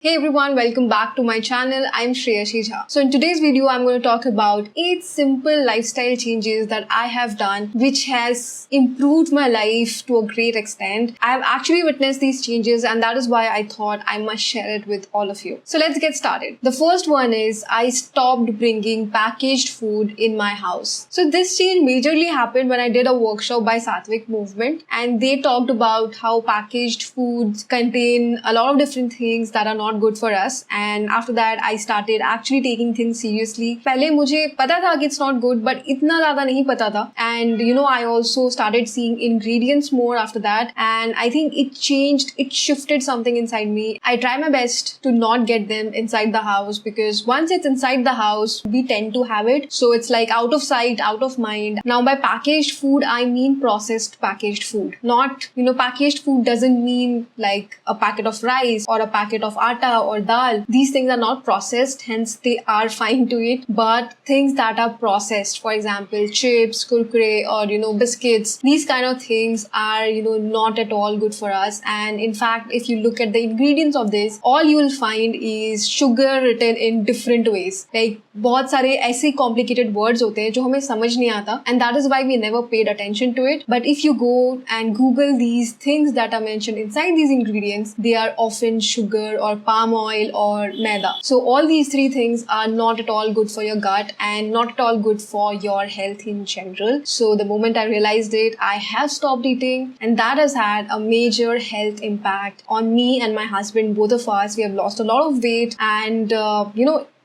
Hey everyone, welcome back to my channel. I'm Shreyashi Jha. So in today's video, I'm going to talk about 8 simple lifestyle changes that I have done which has improved my life to a great extent. I have actually witnessed these changes and that is why I thought I must share it with all of you. So let's get started. The first one is I stopped bringing packaged food in my house. So this change majorly happened when I did a workshop by Sattvic Movement and they talked about how packaged foods contain a lot of different things that are not good for us, and after that I started actually taking things seriously. पहले मुझे पता था कि it's not good, but इतना ज़्यादा नहीं पता था. And I also started seeing ingredients more after that, and I think it shifted something inside me. I try my best to not get them inside the house because once it's inside the house, we tend to have it. So it's like out of sight, out of mind. Now by packaged food, I mean processed packaged food. Not, packaged food doesn't mean like a packet of rice or a packet of atta or dal. These things are not processed, hence they are fine to eat. But things that are processed, for example, chips, kurkure, or biscuits, these kind of things are not at all good for us. And in fact, if you look at the ingredients of this, all you will find is sugar written in different ways. Like बहुत सारे ऐसे complicated words होते हैं जो हमें समझ नहीं आता, and that is why we never paid attention to it. But if you go and Google these things that are mentioned inside these ingredients, they are often sugar or palm oil or maida. So all these three things are not at all good for your gut and not at all good for your health in general. So the moment I realized it, I have stopped eating, and that has had a major health impact on me and my husband. Both of us, we have lost a lot of weight, and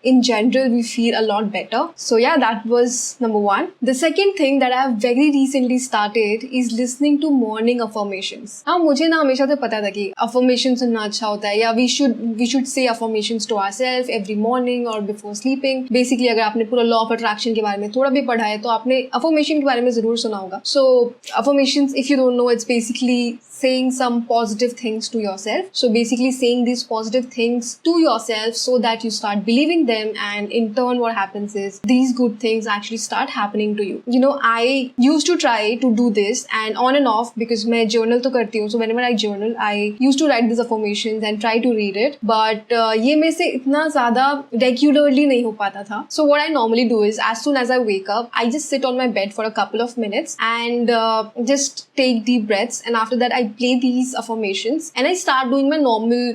in general, we feel a lot better. So yeah, that was number one. The second thing that I have very recently started is listening to morning affirmations. हाँ, मुझे ना हमेशा से पता था कि affirmations सुनना अच्छा होता है, या we should say affirmations to ourselves every morning or before sleeping. Basically, अगर आपने पूरा law of attraction के बारे में थोड़ा भी पढ़ा है, तो आपने affirmation के बारे में जरूर सुना होगा. So affirmations, if you don't know, it's basically saying some positive things to yourself. So basically saying these positive things to yourself so that you start believing them, and in turn what happens is these good things actually start happening to you. I used to try to do this and on and off because मैं journal तो करती हूँ. So whenever I journal, I used to write these affirmations and try to read it. But ये मेरे से इतना ज़्यादा regularly नहीं हो पाता था. So what I normally do is as soon as I wake up, I just sit on my bed for a couple of minutes and just take deep breaths, and after that I play these affirmations and I start doing my normal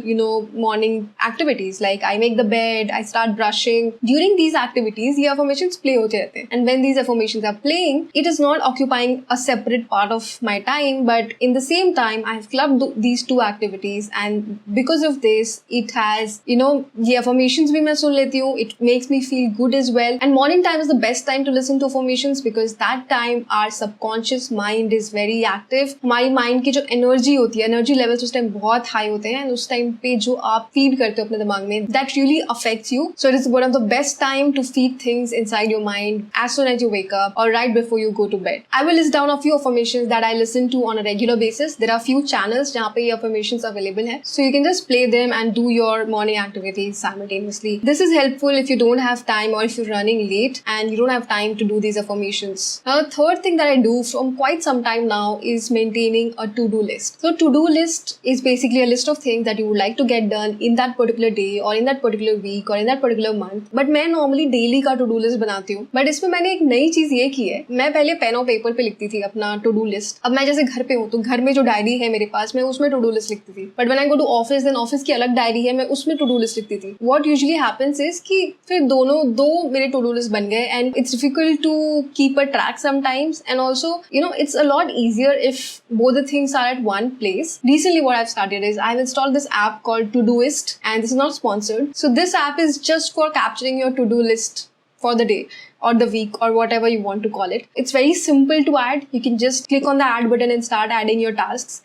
morning activities. Like I make the bed, I start brushing. During these activities, the affirmations play होते रहते हैं. And when these affirmations are playing, it is not occupying a separate part of my time, but in the same time, I have clubbed these two activities, and because of this, it has, the affirmations भी मैं सुन लेती हूँ. It makes me feel good as well. And morning time is the best time to listen to affirmations because that time our subconscious mind is very active. हमारी mind की जो energy होती है, energy levels उस time बहुत high होते हैं, and उस टाइम पे जो आप फीड करते हो अपने दिमाग में, that really affects you. So it is one of the best time to feed things inside your mind as soon as you wake up or right before you go to bed. I will list down a few affirmations that I listen to on a regular basis. There are few channels जहाँ पे ये affirmations available है, so you can just play them and do your morning activities simultaneously. This is helpful if you don't have time or if you're running late and you don't have time to do these affirmations. Now the third thing that I do from quite some time now is maintaining a to-do list. So to-do list is basically a list of things that you would like to get done in that particular day or in that particular week or in that particular month. But मैं normally daily का to-do list बनाती हूँ. But इसमें मैंने एक नई चीज ये की है, मैं पहले पेन और पेपर पे लिखती थी अपना to-do list. अब मैं जैसे घर पे हूँ तो घर में जो डायरी है मेरे पास, मैं उसमें to-do list लिखती थी. But when I go to office, then office की अलग डायरी है, मैं उसमें to-do list लिखती थी. What usually happens is कि फिर दो मेरे to-do list बन गए, and it's difficult to keep a track sometimes, and also it's a lot easier if both the things are at one place. Recently what I've started is I've installed this app called Todoist, and this is not sponsored. So this app is just for capturing your to-do list for the day or the week or whatever you want to call it. It's very simple to add. You can just click on the add button and start adding your tasks.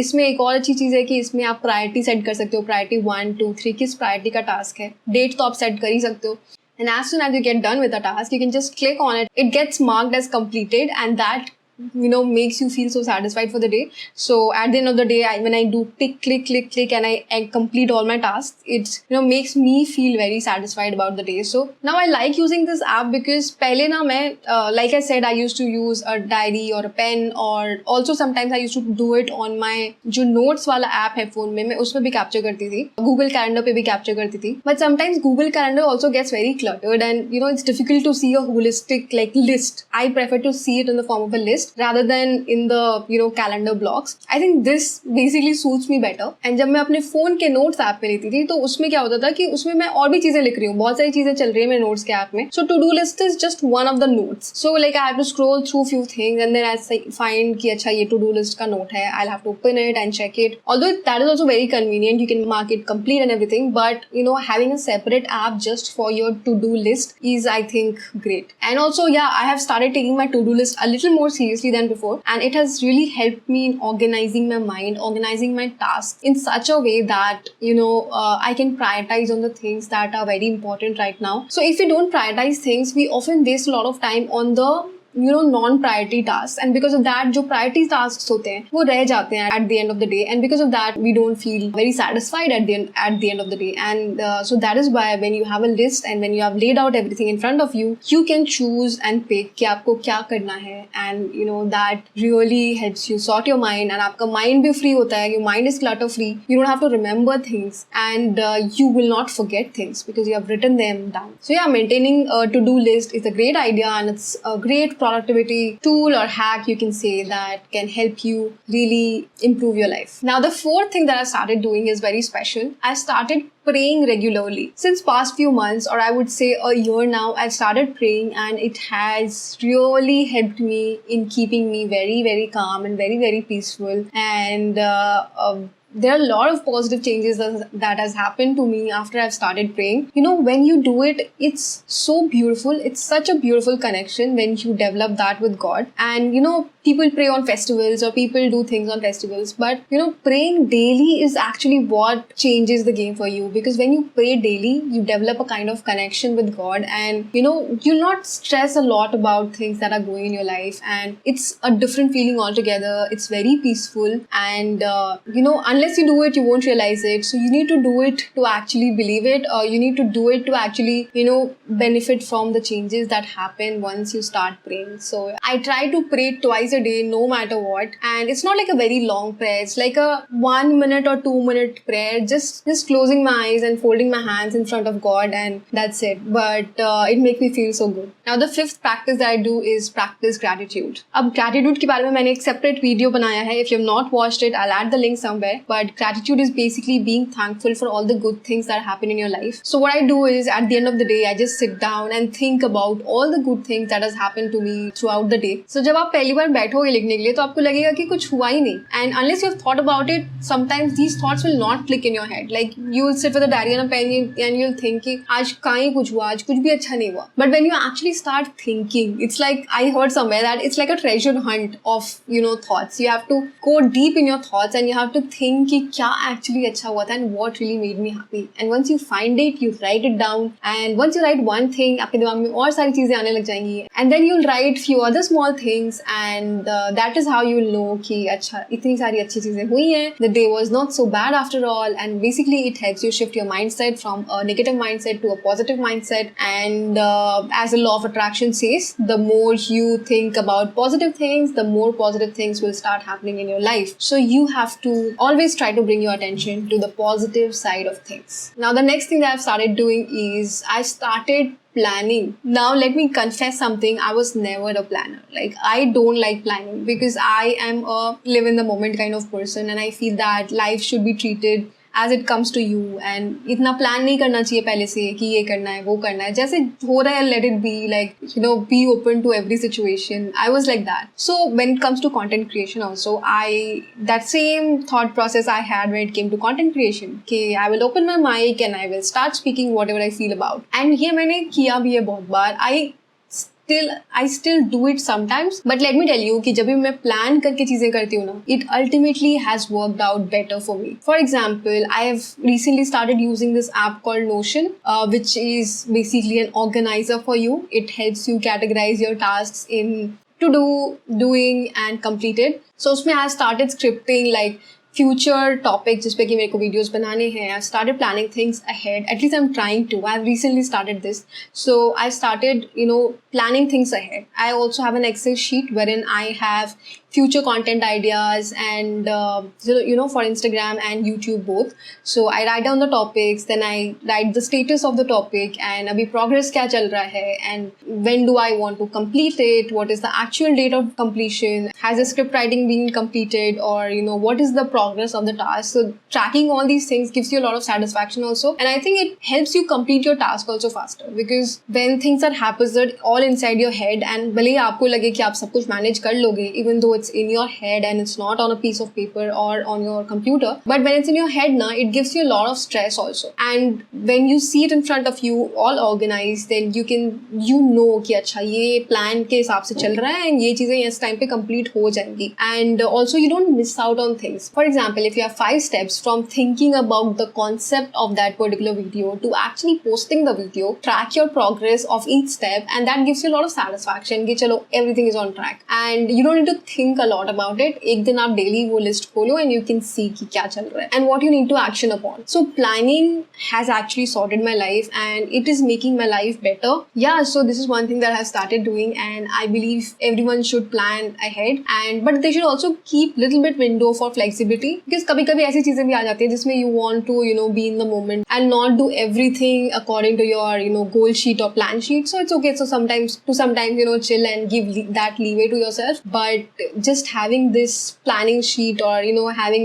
इसमें एक और अच्छी चीज़ है कि इसमें आप priority set कर सकते हो. प्रायोरिटी 1, 2, 3 किस प्रायोरिटी का टास्क है. डेट तो आप सेट कर ही सकते हो. And as soon as you get done with the task, you can just click on it. It gets marked as completed, and that makes you feel so satisfied for the day. So at the end of the day, when I do click and I complete all my tasks, it makes me feel very satisfied about the day. So now I like using this app because pehle na main, like I said, I used to use a diary or a pen, or also sometimes I used to do it on my जो notes वाला app है phone में, मैं उसमें भी capture करती थी, Google Calendar पे भी capture करती थी. But sometimes Google Calendar also gets very cluttered, and it's difficult to see a holistic list. I prefer to see it in the form of a list rather than in the calendar blocks. I think this basically suits me better. And जब मैं अपने phone के notes app पे लेती थी तो उसमें क्या होता था कि उसमें मैं और भी चीजें लिख रही हूँ, बहुत सारी चीजें चल रही है मेरे notes के app में. So to do list is just one of the notes. So I have to scroll through few things and then I find कि अच्छा ये to do list का note है, I'll have to open it and check it. Although that is also very convenient, you can mark it complete and everything, but having a separate app just for your to do list is, I think, great. And also I have started taking my to do list a little more seriously than before, and it has really helped me in organizing my mind, organizing my tasks in such a way that I can prioritize on the things that are very important right now. So if we don't prioritize things, we often waste a lot of time on the non-priority tasks, and because of that जो priority tasks होते हैं वो रह जाते हैं at the end of the day, and because of that we don't feel very satisfied at the end of the day. And so that is why when you have a list and when you have laid out everything in front of you, you can choose and pick कि आपको क्या करना है, and that really helps you sort your mind, and आपका mind भी free होता है, your mind is clutter free, you don't have to remember things, and you will not forget things because you have written them down. So maintaining a to-do list is a great idea, and it's a great productivity tool or hack, you can say, that can help you really improve your life. Now the fourth thing that I started doing is very special. I started praying regularly. Since past few months, or I would say a year now, I've started praying, and it has really helped me in keeping me very, very calm and very, very peaceful. And there are a lot of positive changes that has happened to me after I've started praying. When you do it, it's so beautiful. It's such a beautiful connection when you develop that with God. And people pray on festivals or people do things on festivals, but praying daily is actually what changes the game for you, because when you pray daily, you develop a kind of connection with God, and you'll not stress a lot about things that are going in your life, and it's a different feeling altogether. It's very peaceful, and unless you do it, you won't realize it. So you need to do it to actually believe it, or you need to do it to actually benefit from the changes that happen once you start praying. So I try to pray twice a day, no matter what, and it's not like a very long prayer. It's like a 1 minute or 2 minute prayer, just closing my eyes and folding my hands in front of God, and that's it. But it makes me feel so good. Now the fifth practice that I do is practice gratitude. अब gratitude के बारे में मैंने एक separate video बनाया है. If you have not watched it, I'll add the link somewhere. But gratitude is basically being thankful for all the good things that happen in your life. So what I do is, at the end of the day, I just sit down and think about all the good things that has happened to me throughout the day. So जब आप पहली बार बैठोगे लिखने के लिए तो आपको लगेगा कि कुछ हुआ ही नहीं. And unless you have thought about it, sometimes these thoughts will not click in your head. Like you will sit with a diary and a pen and you'll think कि आज कहाँ ही कुछ हुआ, आज कुछ भी अच्छा नहीं हुआ. But when you actually start thinking, it's like, I heard somewhere that it's like a treasure hunt of thoughts. You have to go deep in your thoughts and you have to think कि क्या actually अच्छा हुआ था and what really made me happy. And once you find it, you write it down. And once you write one thing, आपके दिमाग में और सारी चीजें आने लग जाएंगी. And then you'll write few other small things, and that is how you'll know कि अच्छा इतनी सारी अच्छी चीजें हुई हैं. The day was not so bad after all. And basically it helps you shift your mindset from a negative mindset to a positive mindset. And as the law of attraction says, the more you think about positive things, the more positive things will start happening in your life. So you have to always try to bring your attention to the positive side of things. Now the next thing that I've started doing is I started planning. Now let me confess something. I was never a planner. Like I don't like planning because I am a live in the moment kind of person, and I feel that life should be treated as it comes to you, and इतना plan नहीं करना चाहिए पहले से कि ये करना है वो करना है, जैसे हो रहा है let it be, like be open to every situation. I was like that. So when it comes to content creation also, that same thought process I had when it came to content creation, कि I will open my mic and I will start speaking whatever I feel about. And ये मैंने किया भी है बहुत बार. I still do it sometimes, but let me tell you कि जब भी मैं plan करके चीजें करती हूँ ना, it ultimately has worked out better for me. For example, I have recently started using this app called Notion, which is basically an organizer for you. It helps you categorize your tasks in to doing and completed. So उसमें I started scripting like future topics जिस पे कि मेरे को videos बनाने हैं. I started planning things ahead. At least I'm trying to. I've recently started this. So I started, planning things ahead. I also have an Excel sheet wherein I have future content ideas and for Instagram and YouTube both. So I write down the topics, then I write the status of the topic and abhi progress kya chal raha hai and when do I want to complete it, what is the actual date of completion, has the script writing been completed, or what is the progress of the task. So tracking all these things gives you a lot of satisfaction also, and I think it helps you complete your task also faster, because when things are happening all inside your head and भले ही आपको लगे कि आप सब कुछ manage कर लोगे, even though it's in your head and it's not on a piece of paper or on your computer, but when it's in your head na, it gives you a lot of stress also. And when you see it in front of you all organized, then you know कि अच्छा ये plan के हिसाब से चल रहा है and ये चीजें इस time पे complete हो जाएंगी. And also you don't miss out on things. For example, if you have 5 steps from thinking about the concept of that particular video to actually posting the video, track your progress of each step, and that gives you a lot of satisfaction कि चलो everything is on track and you don't need to think a lot about it. एक दिन आप daily वो list खोलो and you can see कि क्या चल रहा है and what you need to action upon. So planning has actually sorted my life and it is making my life better. Yeah, so this is one thing that I have started doing and I believe everyone should plan ahead, but they should also keep little bit window for flexibility, because कभी-कभी ऐसी चीजें भी आ जाती है जिसमें you want to be in the moment and not do everything according to your goal sheet or plan sheet. So it's okay. So sometimes chill and give that leeway to yourself, but just having this planning sheet or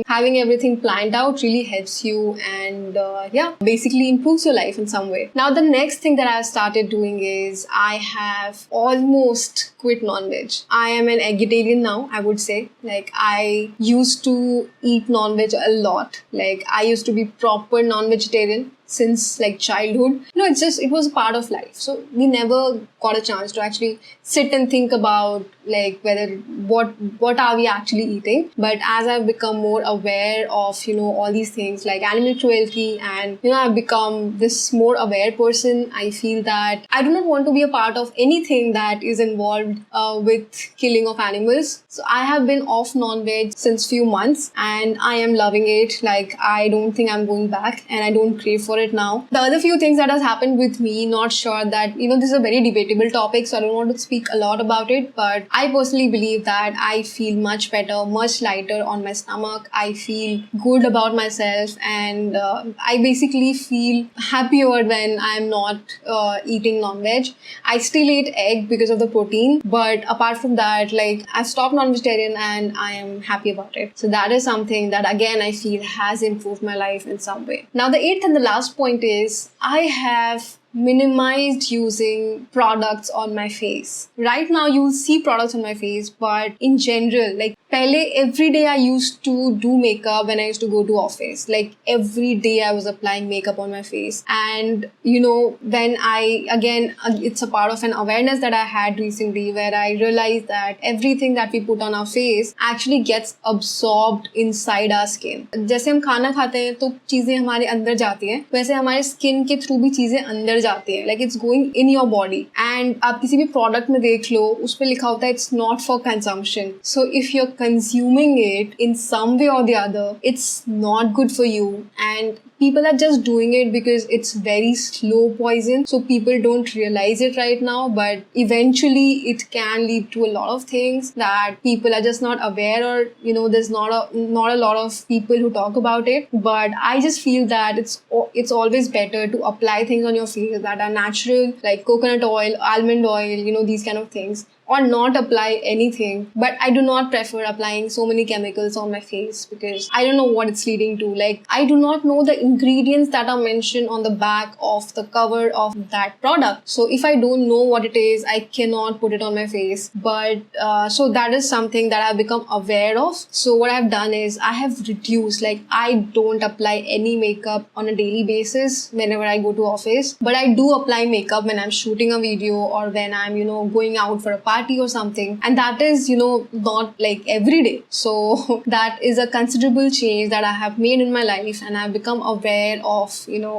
having everything planned out really helps you and basically improves your life in some way. Now the next thing that I have started doing is I have almost quit non-veg. I am an vegetarian now, I would say. Like I used to eat non-veg a lot. Like I used to be proper non-vegetarian since like childhood. It was a part of life. So we never got a chance to actually sit and think about like what are we actually eating. But as I've become more aware of all these things like animal cruelty and I've become this more aware person, I feel that I do not want to be a part of anything that is involved with killing of animals. So I have been off non-veg since few months and I am loving it. Like I don't think I'm going back and I don't crave for it now. The other few things that has happened with me, not sure that this is a very debatable topic, so I don't want to speak a lot about it, but I personally believe that I feel much better, much lighter on my stomach. I feel good about myself and I basically feel happier when I'm not eating non-veg. I still eat egg because of the protein, but apart from that, like I've stopped non-vegetarian and I am happy about it. So that is something that again I feel has improved my life in some way. Now the 8th and the last point is I have minimized using products on my face. Right now you'll see products on my face, but in general, like pehle every day I used to do makeup when I used to go to office. Like every day I was applying makeup on my face. And when it's a part of an awareness that I had recently where I realized that everything that we put on our face actually gets absorbed inside our skin. जैसे हम खाना खाते हैं तो चीजें हमारे अंदर जाती हैं, वैसे हमारे स्किन के थ्रू भी चीजें अंदर जाती हैं. Like it's going in your body. And आप किसी भी प्रोडक्ट में देख लो, उस पे लिखा होता है it's not for consumption. So if you're consuming it in some way or the other, it's not good for you. And people are just doing it because it's very slow poison. So people don't realize it right now, but eventually it can lead to a lot of things that people are just not aware, or there's not a lot of people who talk about it. But I just feel that it's always better to apply things on your face that are natural, like coconut oil, almond oil, these kind of things, or not apply anything. But I do not prefer applying so many chemicals on my face because I don't know what it's leading to. Like I do not know the ingredients that are mentioned on the back of the cover of that product. So if I don't know what it is, I cannot put it on my face. But so that is something that I've become aware of. So what I've done is I have reduced, like I don't apply any makeup on a daily basis whenever I go to office, but I do apply makeup when I'm shooting a video or when I'm going out for a party or something, and that is not like every day. So that is a considerable change that I have made in my life, and I've become aware of,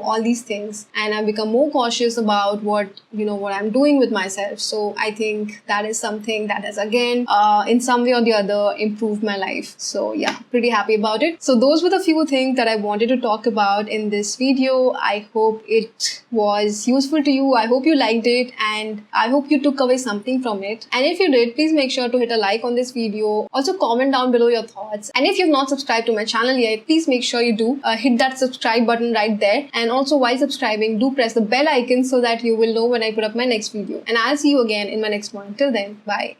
all these things, and I've become more cautious about what I'm doing with myself. So I think that is something that has again, in some way or the other, improved my life. So yeah, pretty happy about it. So those were the few things that I wanted to talk about in this video. I hope it was useful to you. I hope you liked it, and I hope you took away something from it. And if you did, please make sure to hit a like on this video. Also comment down below your thoughts. And if you've not subscribed to my channel yet, please make sure you do. Hit that subscribe button right there. And also while subscribing, do press the bell icon so that you will know when I put up my next video. And I'll see you again in my next one. Till then, bye.